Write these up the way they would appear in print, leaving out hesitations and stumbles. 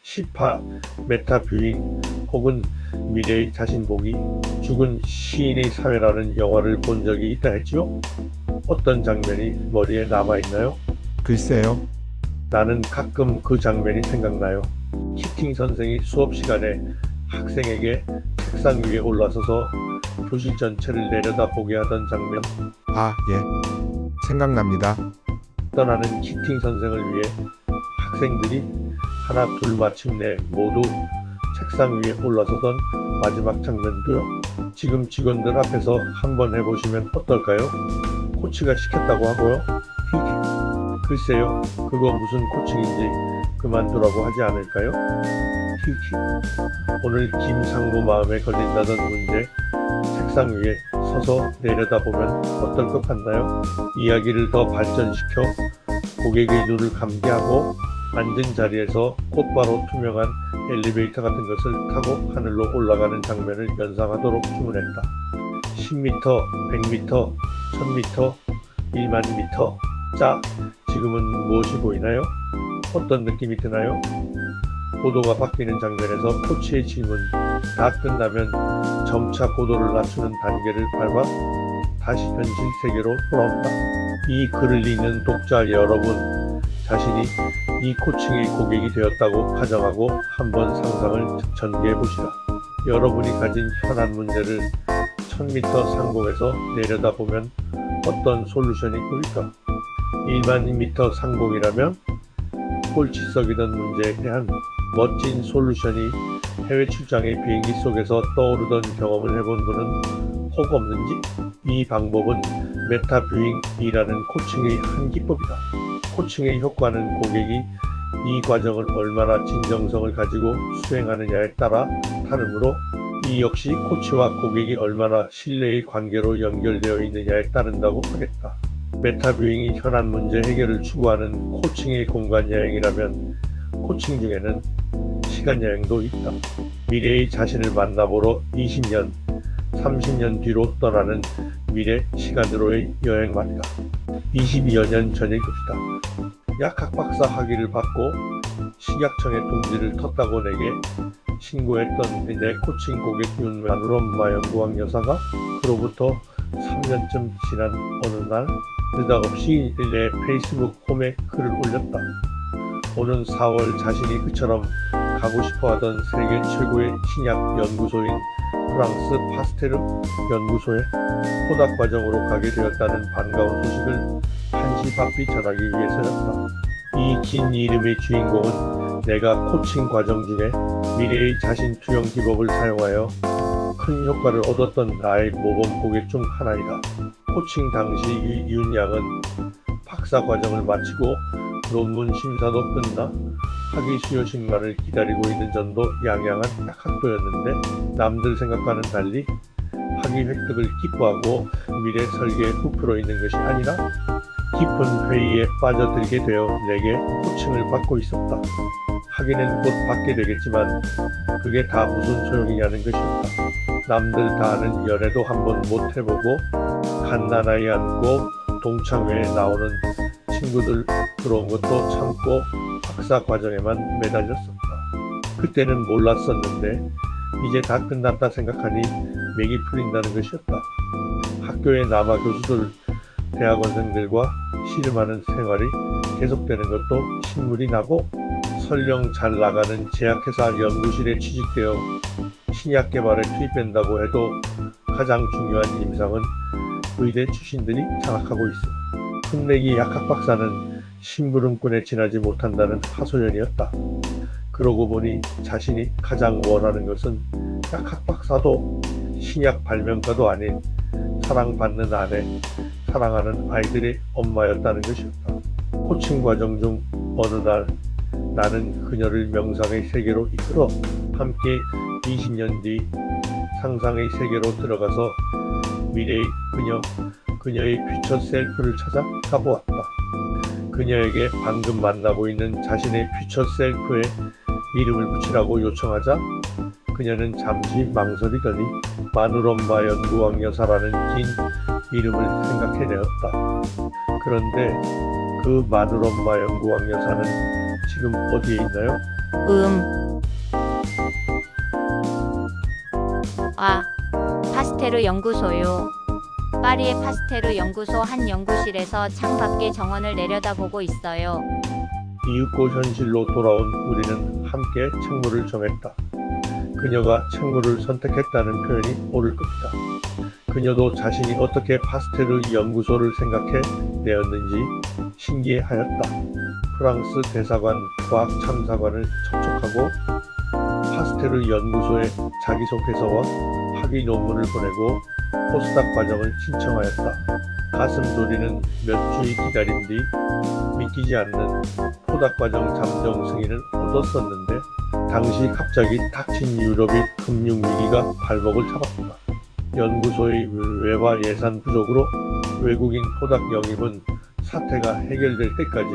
시파, 메타뷰잉 혹은 미래의 자신 보기, 죽은 시인의 사회라는 영화를 본 적이 있다 했지요? 어떤 장면이 머리에 남아있나요? 글쎄요. 나는 가끔 그 장면이 생각나요. 키팅 선생이 수업 시간에 학생에게 책상 위에 올라서서 교실 전체를 내려다보게 하던 장면. 아, 예. 생각납니다. 떠나는 키팅 선생을 위해 학생들이 하나 둘 마침내 모두 책상 위에 올라서던 마지막 장면도요. 지금 직원들 앞에서 한번 해보시면 어떨까요? 코치가 시켰다고 하고요. 글쎄요, 그거 무슨 코칭인지 그만두라고 하지 않을까요? 오늘 김상무 마음에 걸린다던 문제, 책상 위에 서서 내려다보면 어떨 것 같나요? 이야기를 더 발전시켜 고객의 눈을 감게 하고 앉은 자리에서 곧바로 투명한 엘리베이터 같은 것을 타고 하늘로 올라가는 장면을 연상하도록 주문했다. 10m, 100m, 1000m, 1만 미터. 자, 지금은 무엇이 보이나요? 어떤 느낌이 드나요? 고도가 바뀌는 장면에서 코치의 질문, 다 끝나면 점차 고도를 낮추는 단계를 밟아 다시 현실 세계로 돌아온다. 이 글을 읽는 독자 여러분, 자신이 이 코칭의 고객이 되었다고 가정하고 한번 상상을 전개해 보시라. 여러분이 가진 현안 문제를 1000m 상공에서 내려다보면 어떤 솔루션이 보일까? 1만 미터 상공이라면 꼴찌 썩이던 문제에 대한 멋진 솔루션이 해외 출장의 비행기 속에서 떠오르던 경험을 해본 분은 혹 없는지? 이 방법은 메타뷰잉이라는 코칭의 한 기법이다. 코칭의 효과는 고객이 이 과정을 얼마나 진정성을 가지고 수행하느냐에 따라 다르므로 이 역시 코치와 고객이 얼마나 신뢰의 관계로 연결되어 있느냐에 따른다고 하겠다. 메타뷰잉이 현안 문제 해결을 추구하는 코칭의 공간 여행이라면 코칭 중에는 시간 여행도 있다. 미래의 자신을 만나보러 20년, 30년 뒤로 떠나는 미래 시간으로의 여행 말이다. 22여 년 전의 것이다. 약학박사 학위를 받고 식약청에 동지를 텄다고 내게 신고했던 내 코칭 고객 윤마누롬마 연구왕 여사가 그로부터 3년쯤 지난 어느 날 느닷없이 내 페이스북 홈에 글을 올렸다. 오는 4월 자신이 그처럼 가고 싶어하던 세계 최고의 신약 연구소인 프랑스 파스테르 연구소에 포닥 과정으로 가게 되었다는 반가운 소식을 한시바삐 전하기 위해서였다. 이 긴 이름의 주인공은 내가 코칭 과정 중에 미래의 자신 투영 기법을 사용하여 큰 효과를 얻었던 나의 모범 고객 중 하나이다. 코칭 당시 윤 양은 박사 과정을 마치고 논문 심사도 끝나 학위 수여 신간을 기다리고 있는 전도 양양한 약학도였는데 남들 생각과는 달리 학위 획득을 기뻐하고 미래 설계에 부풀어 있는 것이 아니라 깊은 회의에 빠져들게 되어 내게 코칭을 받고 있었다. 학위는 곧 받게 되겠지만 그게 다 무슨 소용이냐는 것이었다. 남들 다 아는 연애도 한번 못 해보고 갓난아이 안고 동창회에 나오는 친구들 들어온 것도 참고 박사 과정에만 매달렸었다. 그때는 몰랐었는데 이제 다 끝났다 생각하니 맥이 풀린다는 것이었다. 학교에 남아 교수들, 대학원생들과 씨름하는 생활이 계속되는 것도 신물이 나고 설령 잘 나가는 제약회사 연구실에 취직되어 신약 개발에 투입된다고 해도 가장 중요한 임상은 의대 출신들이 장악하고 있어. 흑내기 약학박사는 심부름꾼에 지나지 못한다는 하소연이었다. 그러고 보니 자신이 가장 원하는 것은 약학박사도 신약 발명가도 아닌 사랑받는 아내, 사랑하는 아이들의 엄마였다는 것이었다. 코칭 과정 중 어느 날 나는 그녀를 명상의 세계로 이끌어 함께 20년 뒤 상상의 세계로 들어가서 미래의 그녀의 퓨처 셀프를 찾아 가보았다. 그녀에게 방금 만나고 있는 자신의 퓨처 셀프에 이름을 붙이라고 요청하자 그녀는 잠시 망설이더니 마누롬마 연구왕 여사라는 긴 이름을 생각해내었다. 그런데 그 마누롬마 연구왕 여사는 지금 어디에 있나요? 아, 파스테르 연구소요. 파리의 파스테르 연구소 한 연구실에서 창밖의 정원을 내려다보고 있어요. 이윽고 현실로 돌아온 우리는 함께 책무를 정했다. 그녀가 책무를 선택했다는 표현이 옳을 것이다. 그녀도 자신이 어떻게 파스테르 연구소를 생각해 내었는지 신기해하였다. 프랑스 대사관 과학참사관을 접촉하고 파스테르 연구소에 자기소개서와 학위 논문을 보내고 포스닥 과정을 신청하였다. 가슴 졸이는 몇 주의 기다림 뒤 믿기지 않는 포닥 과정 잠정 승인을 얻었었는데 당시 갑자기 닥친 유럽의 금융 위기가 발목을 잡았다. 연구소의 외화 예산 부족으로 외국인 포닥 영입은 사태가 해결될 때까지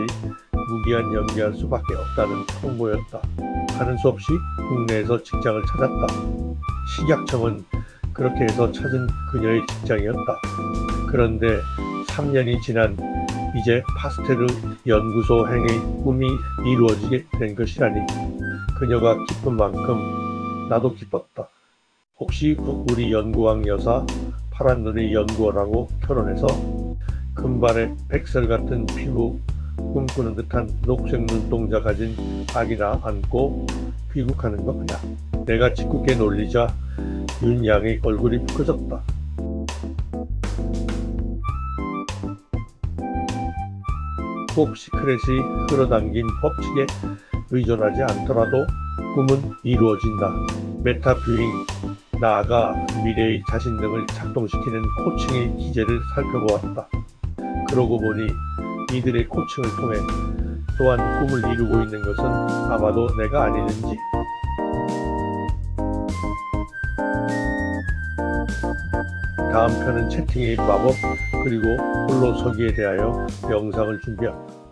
무기한 연기할 수밖에 없다는 통보였다. 하는 수 없이 국내에서 직장을 찾았다. 식약청은 그렇게 해서 찾은 그녀의 직장이었다. 그런데 3년이 지난 이제 파스테르 연구소 행의 꿈이 이루어지게 된 것이라니 그녀가 기쁜 만큼 나도 기뻤다. 혹시 우리 연구왕 여사 파란 눈의 연구원하고 결혼해서 금발의 백설 같은 피부 꿈꾸는 듯한 녹색 눈동자 가진 아기나 안고 귀국하는 거 아냐. 내가 짓궂게 놀리자 윤양의 얼굴이 붉어졌다. 꼭 시크릿이 끌어당긴 법칙에 의존하지 않더라도 꿈은 이루어진다. 메타뷰잉, 나아가 미래의 자신 등을 작동시키는 코칭의 기제를 살펴보았다. 그러고 보니 이들의 코칭을 통해 또한 꿈을 이루고 있는 것은 아마도 내가 아니는지. 다음 편은 채팅의 마법 그리고 홀로 서기에 대하여 영상을 준비합니다.